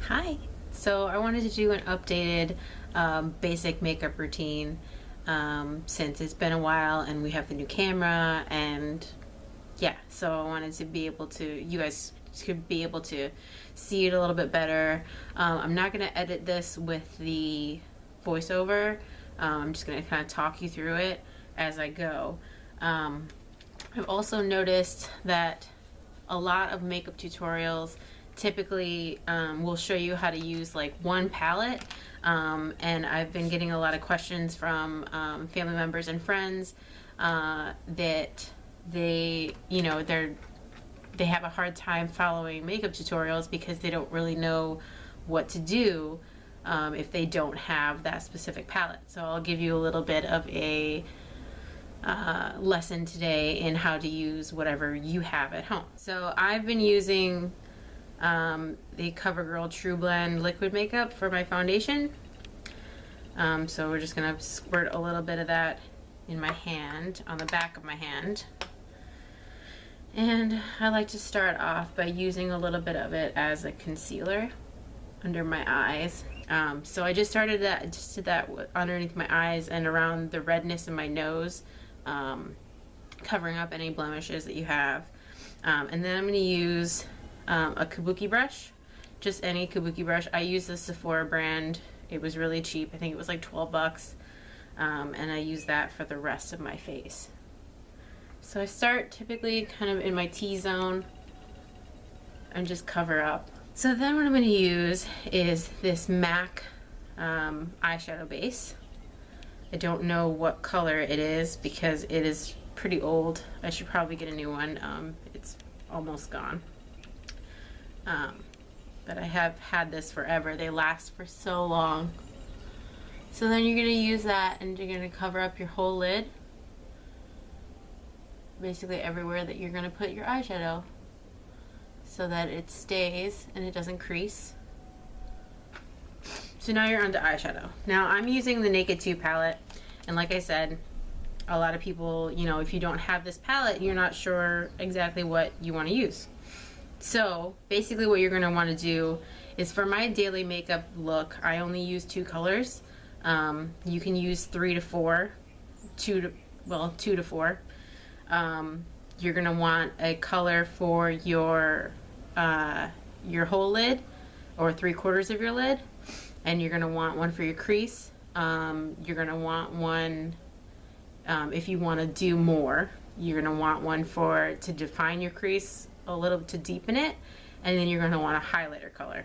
Hi. So I wanted to do an updated basic makeup routine since it's been a while and we have the new camera, and yeah, so I wanted to be able to, you guys could be able to see it a little bit better. I'm not going to edit this with the voiceover. I'm just going to kind of talk you through it as I go. I've also noticed that a lot of makeup tutorials typically will show you how to use like one palette, and I've been getting a lot of questions from family members and friends that they have a hard time following makeup tutorials because they don't really know what to do if they don't have that specific palette. So I'll give you a little bit of a lesson today in how to use whatever you have at home. So I've been using the CoverGirl True Blend liquid makeup for my foundation. So we're just gonna squirt a little bit of that in my hand, on the back of my hand. And I like to start off by using a little bit of it as a concealer under my eyes. So I just did that underneath my eyes and around the redness in my nose, covering up any blemishes that you have. And then I'm going to use a kabuki brush, just any kabuki brush. I use the Sephora brand. It was really cheap. I think it was like 12 bucks. And I use that for the rest of my face. So I start typically kind of in my T-zone and just cover up. So then what I'm going to use is this MAC eyeshadow base. I don't know what color it is because it is pretty old. I should probably get a new one. It's almost gone. But I have had this forever. They last for so long. So then you're going to use that and you're going to cover up your whole lid. Basically everywhere that you're going to put your eyeshadow, so that it stays and it doesn't crease. So now you're onto eyeshadow. Now I'm using the Naked 2 palette, and like I said, a lot of people, if you don't have this palette, you're not sure exactly what you want to use. So basically what you're going to want to do is, for my daily makeup look, I only use 2 colors. You can use 3 to 4, 2 to 4. You're going to want a color for your whole lid, or 3/4 of your lid, and you're going to want one for your crease. You're going to want one, if you want to do more, you're going to want one to define your crease a little, to deepen it, and then you're going to want a highlighter color.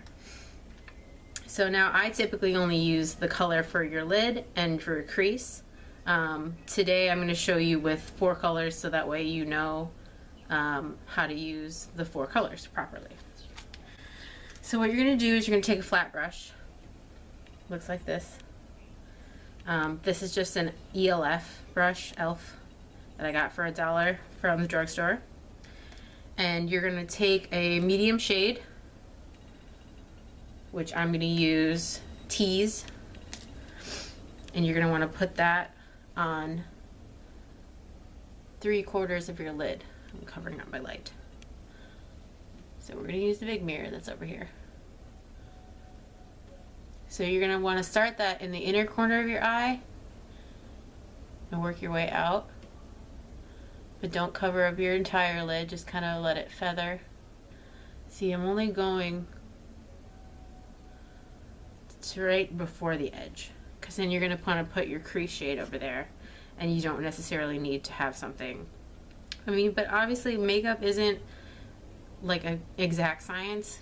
So now I typically only use the color for your lid and for your crease. Today I'm going to show you with 4 colors, so that way you know how to use the 4 colors properly. So what you're going to do is you're going to take a flat brush. Looks like this. This is just an ELF brush, ELF, that I got for $1 from the drugstore. And you're going to take a medium shade, which I'm going to use Tease, and you're going to want to put that on 3/4 of your lid. I'm covering up my light. So we're going to use the big mirror that's over here. So you're going to want to start that in the inner corner of your eye and work your way out. But don't cover up your entire lid, just kind of let it feather. See, I'm only going right before the edge, because then you're going to want to put your crease shade over there, and you don't necessarily need to have something. But obviously makeup isn't like an exact science.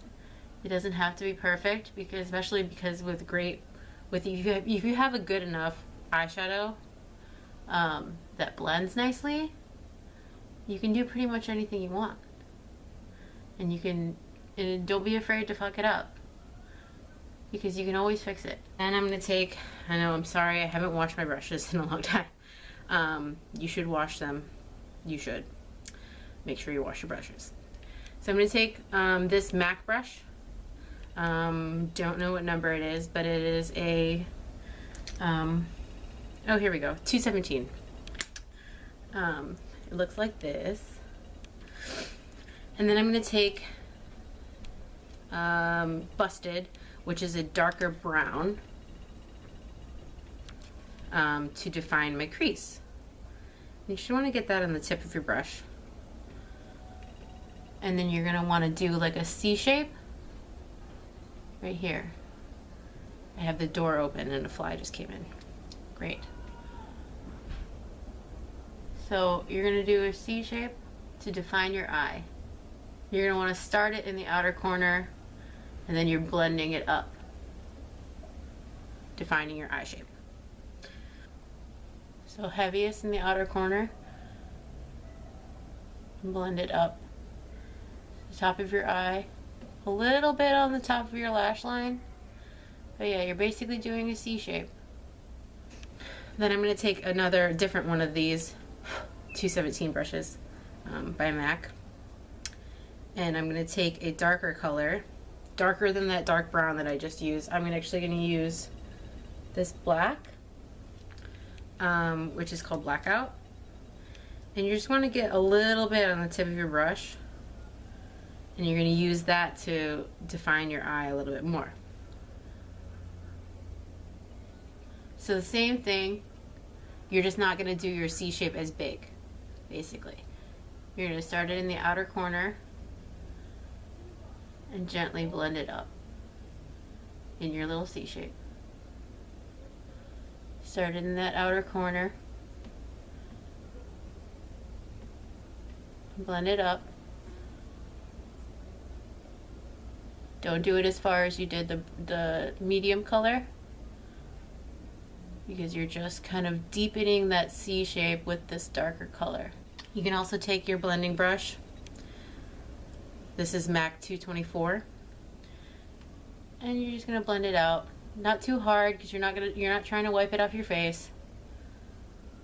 It doesn't have to be perfect, especially because if you have a good enough eyeshadow that blends nicely, you can do pretty much anything you want, and don't be afraid to fuck it up, because you can always fix it. And I'm going to take, I'm sorry, I haven't washed my brushes in a long time. You should wash them. You should. Make sure you wash your brushes. So I'm going to take this MAC brush. Don't know what number it is, but it is a, oh, here we go, 217. It looks like this. And then I'm going to take Busted, which is a darker brown, to define my crease. You should want to get that on the tip of your brush. And then you're going to want to do like a C shape right here. I have the door open and a fly just came in. Great. So you're going to do a C shape to define your eye. You're going to want to start it in the outer corner, and then you're blending it up, defining your eye shape. So heaviest in the outer corner, blend it up the top of your eye, a little bit on the top of your lash line. But yeah, you're basically doing a C shape. Then I'm going to take another different one of these 217 brushes by MAC, and I'm going to take a darker color, darker than that dark brown that I just used. I'm actually going to use this black, which is called Blackout, and you just want to get a little bit on the tip of your brush, and you're going to use that to define your eye a little bit more. So the same thing, you're just not going to do your C shape as big, basically. You're going to start it in the outer corner and gently blend it up in your little C shape. Start it in that outer corner, blend it up. Don't do it as far as you did the medium color, because you're just kind of deepening that C shape with this darker color. You can also take your blending brush. This is MAC 224, and you're just gonna blend it out. Not too hard, because you're not trying to wipe it off your face.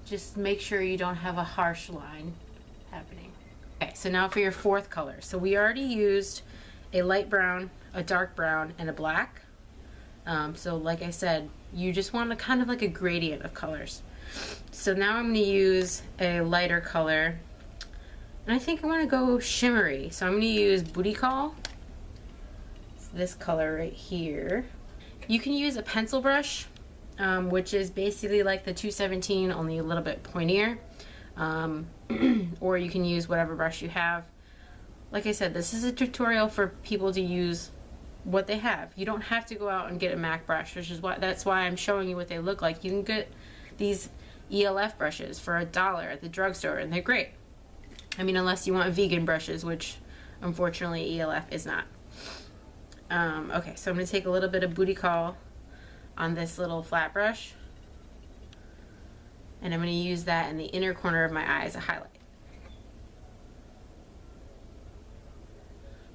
Just make sure you don't have a harsh line happening. Okay, so now for your fourth color. So we already used a light brown, a dark brown, and a black. So like I said, you just want a kind of like a gradient of colors. So now I'm going to use a lighter color, and I think I want to go shimmery. So I'm going to use Booty Call. It's this color right here. You can use a pencil brush, which is basically like the 217, only a little bit pointier. Or you can use whatever brush you have. Like I said, this is a tutorial for people to use what they have. You don't have to go out and get a MAC brush, which is that's why I'm showing you what they look like. You can get these ELF brushes for $1 at the drugstore, and they're great. I mean, unless you want vegan brushes, which unfortunately ELF is not. Okay, so I'm going to take a little bit of Booty Call on this little flat brush, and I'm going to use that in the inner corner of my eye as a highlight.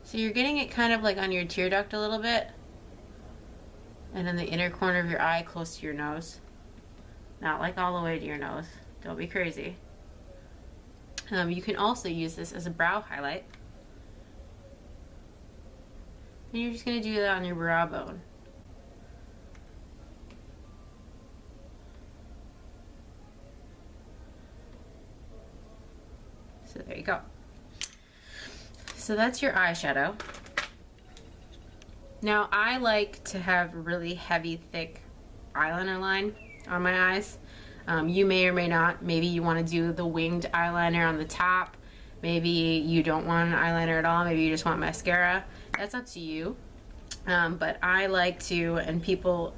So you're getting it kind of like on your tear duct a little bit, and in the inner corner of your eye close to your nose. Not like all the way to your nose. Don't be crazy. You can also use this as a brow highlight. And you're just going to do that on your brow bone. So there you go. So that's your eyeshadow. Now I like to have really heavy, thick eyeliner line on my eyes. You may or may not. Maybe you want to do the winged eyeliner on the top. Maybe you don't want an eyeliner at all. Maybe you just want mascara. That's up to you. But I like to, and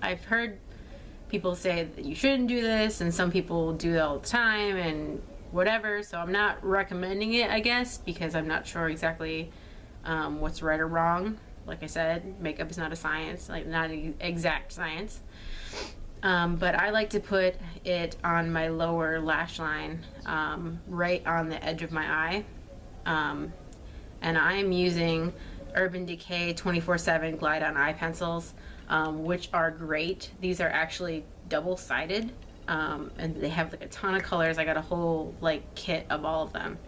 I've heard people say that you shouldn't do this, and some people do it all the time and whatever. So I'm not recommending it, I guess, because I'm not sure exactly what's right or wrong. Like I said, makeup is not a science, like not an exact science. But I like to put it on my lower lash line, right on the edge of my eye. And I am using Urban Decay 24/7 Glide On Eye Pencils, which are great. These are actually double-sided, and they have like a ton of colors. I got a whole like kit of all of them,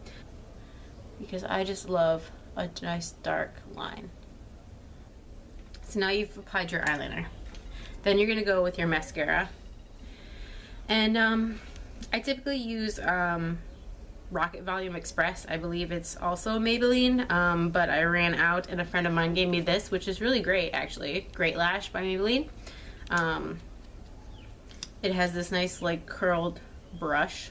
because I just love a nice dark line. So now you've applied your eyeliner. Then you're going to go with your mascara. And I typically use Rocket Volume Express. I believe it's also Maybelline, but I ran out and a friend of mine gave me this, which is really great actually. Great Lash by Maybelline. It has this nice like curled brush.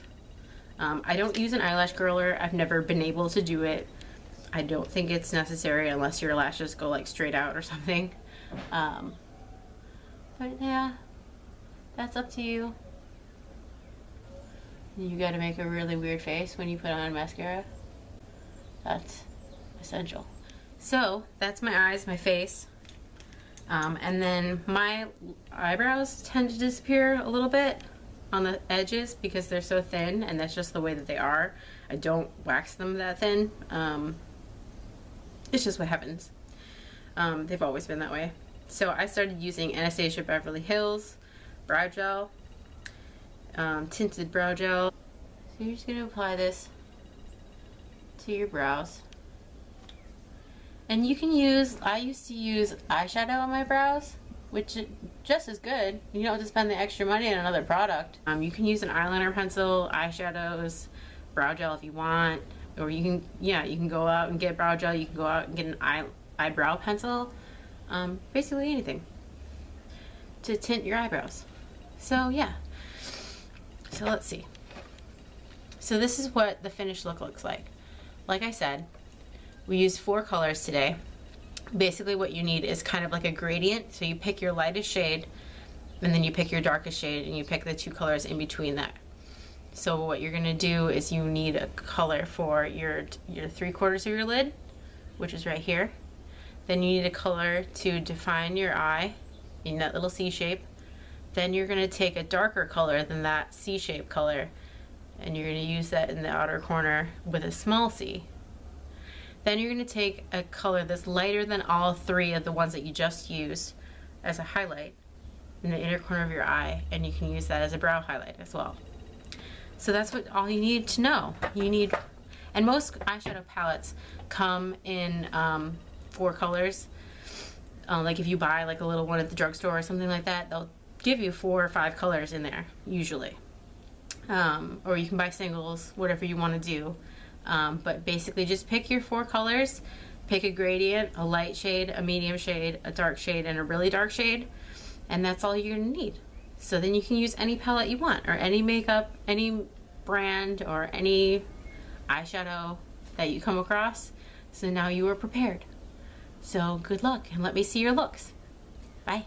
I don't use an eyelash curler. I've never been able to do it. I don't think it's necessary unless your lashes go like straight out or something. But yeah, that's up to you. You gotta make a really weird face when you put on mascara. That's essential. So that's my eyes, my face. And then my eyebrows tend to disappear a little bit on the edges because they're so thin, and that's just the way that they are. I don't wax them that thin. It's just what happens. They've always been that way. So I started using Anastasia Beverly Hills brow gel, tinted brow gel. So you're just going to apply this to your brows. And you can use, I used to use eyeshadow on my brows, which is just as good. You don't have to spend the extra money on another product. You can use an eyeliner pencil, eyeshadows, brow gel if you want, or you can, you can go out and get brow gel, you can go out and get an eyebrow pencil, basically anything to tint your eyebrows. So yeah, so let's see. So this is what the finished look looks like. Like I said, we used 4 colors today. Basically what you need is kind of like a gradient. So you pick your lightest shade and then you pick your darkest shade and you pick the 2 colors in between that. So what you're gonna do is you need a color for your 3/4 of your lid, which is right here. Then you need a color to define your eye in that little C shape. Then you're gonna take a darker color than that C shape color and you're gonna use that in the outer corner with a small c. Then you're going to take a color that's lighter than all 3 of the ones that you just used as a highlight in the inner corner of your eye, and you can use that as a brow highlight as well. So that's what all you need to know. You need, and most eyeshadow palettes come in 4 colors. Like if you buy like a little one at the drugstore or something like that, they'll give you 4 or 5 colors in there usually. Or you can buy singles, whatever you want to do. But basically just pick your 4 colors, pick a gradient, a light shade, a medium shade, a dark shade, and a really dark shade, and that's all you're going to need. So then you can use any palette you want, or any makeup, any brand, or any eyeshadow that you come across. So now you are prepared. So good luck, and let me see your looks. Bye.